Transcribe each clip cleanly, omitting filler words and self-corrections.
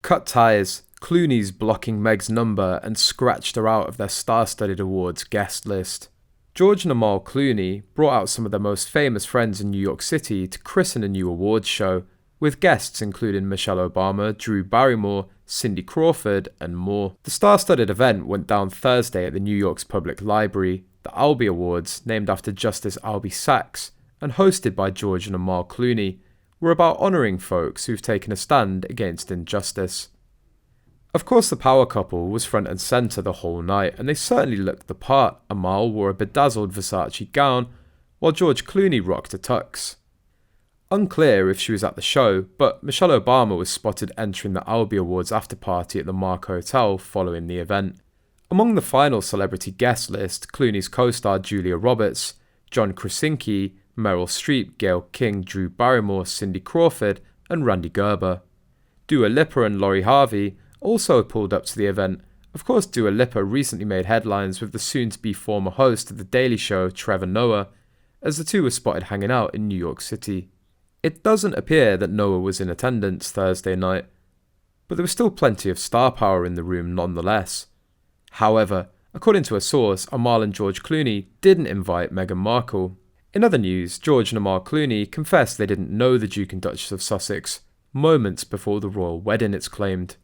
Cut ties, Clooneys blocking Meg's number and scratched her out of their star-studded awards guest list. George and Amal Clooney brought out some of their most famous friends in New York City to christen a new awards show, with guests including Michelle Obama, Drew Barrymore, Cindy Crawford, and more. The star-studded event went down Thursday at the New York's Public Library, the Albee Awards, named after Justice Albie Sachs, and hosted by George and Amal Clooney, were about honouring folks who've taken a stand against injustice. Of course, the power couple was front and centre the whole night, and they certainly looked the part. Amal wore a bedazzled Versace gown, while George Clooney rocked a tux. Unclear if she was at the show, but Michelle Obama was spotted entering the Albee Awards after party at the Mark Hotel following the event. Among the final celebrity guest list, Clooney's co-star Julia Roberts, John Krasinski, Meryl Streep, Gayle King, Drew Barrymore, Cindy Crawford, and Randy Gerber. Dua Lipa and Lori Harvey also pulled up to the event. Of course, Dua Lipa recently made headlines with the soon-to-be former host of The Daily Show, Trevor Noah, as the two were spotted hanging out in New York City. It doesn't appear that Noah was in attendance Thursday night, but there was still plenty of star power in the room nonetheless. However, according to a source, Amal and George Clooney didn't invite Meghan Markle. In other news, George and Amal Clooney confessed they didn't know the Duke and Duchess of Sussex moments before the royal wedding, it's claimed.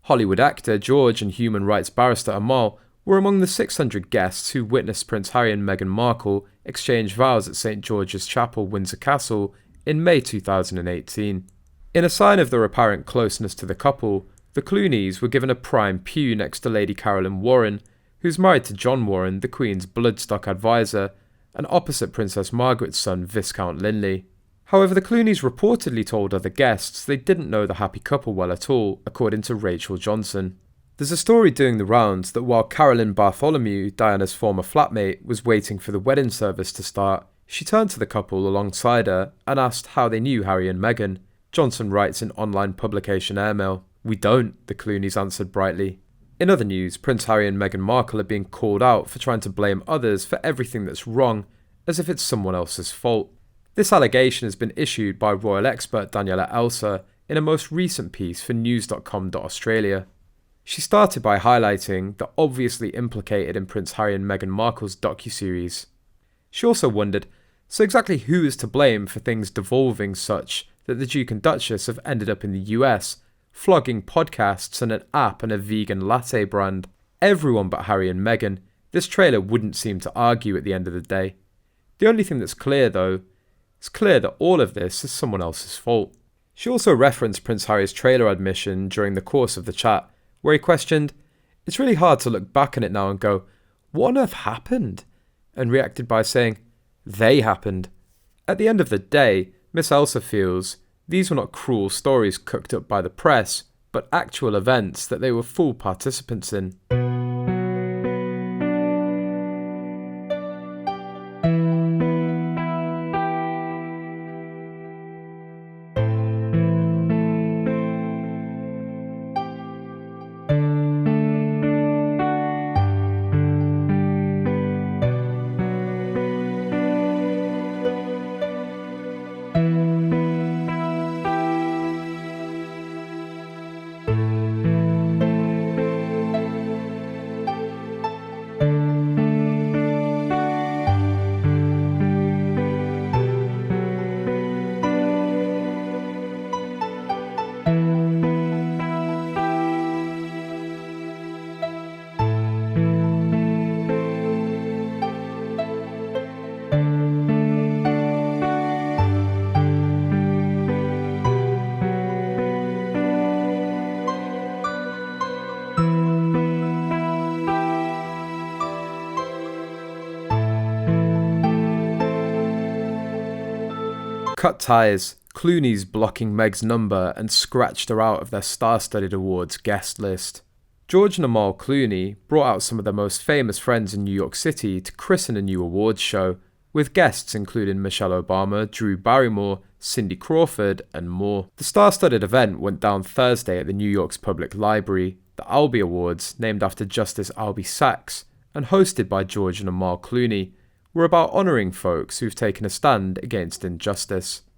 Hollywood actor George and human rights barrister Amal were among the 600 guests who witnessed Prince Harry and Meghan Markle exchange vows at St George's Chapel, Windsor Castle in May 2018. In a sign of their apparent closeness to the couple, the Clooneys were given a prime pew next to Lady Carolyn Warren, who's married to John Warren, the Queen's bloodstock advisor, and opposite Princess Margaret's son, Viscount Linley. However, the Clooneys reportedly told other guests they didn't know the happy couple well at all, according to Rachel Johnson. There's a story doing the rounds that while Carolyn Bartholomew, Diana's former flatmate, was waiting for the wedding service to start, she turned to the couple alongside her and asked how they knew Harry and Meghan. Johnson writes in online publication Airmail, "We don't," the Clooneys answered brightly. In other news, Prince Harry and Meghan Markle are being called out for trying to blame others for everything that's wrong, as if it's someone else's fault. This allegation has been issued by royal expert Daniela Elsa in a most recent piece for news.com.australia. She started by highlighting the obviously implicated in Prince Harry and Meghan Markle's docuseries. She also wondered, so exactly who is to blame for things devolving such that the Duke and Duchess have ended up in the US, flogging podcasts and an app and a vegan latte brand? Everyone but Harry and Meghan. This trailer wouldn't seem to argue at the end of the day. The only thing that's clear though, it's clear that all of this is someone else's fault. She also referenced Prince Harry's trailer admission during the course of the chat, where he questioned, "It's really hard to look back on it now and go, what on earth happened?" and reacted by saying, "They happened." At the end of the day, Miss Elsa feels these were not cruel stories cooked up by the press, but actual events that they were full participants in. Cut ties, Clooneys blocking Meg's number and scratched her out of their star-studded awards guest list. George and Amal Clooney brought out some of their most famous friends in New York City to christen a new awards show, with guests including Michelle Obama, Drew Barrymore, Cindy Crawford, and more. The star-studded event went down Thursday at the New York's Public Library, the Albee Awards, named after Justice Albie Sachs, and hosted by George and Amal Clooney, were about honouring folks who've taken a stand against injustice.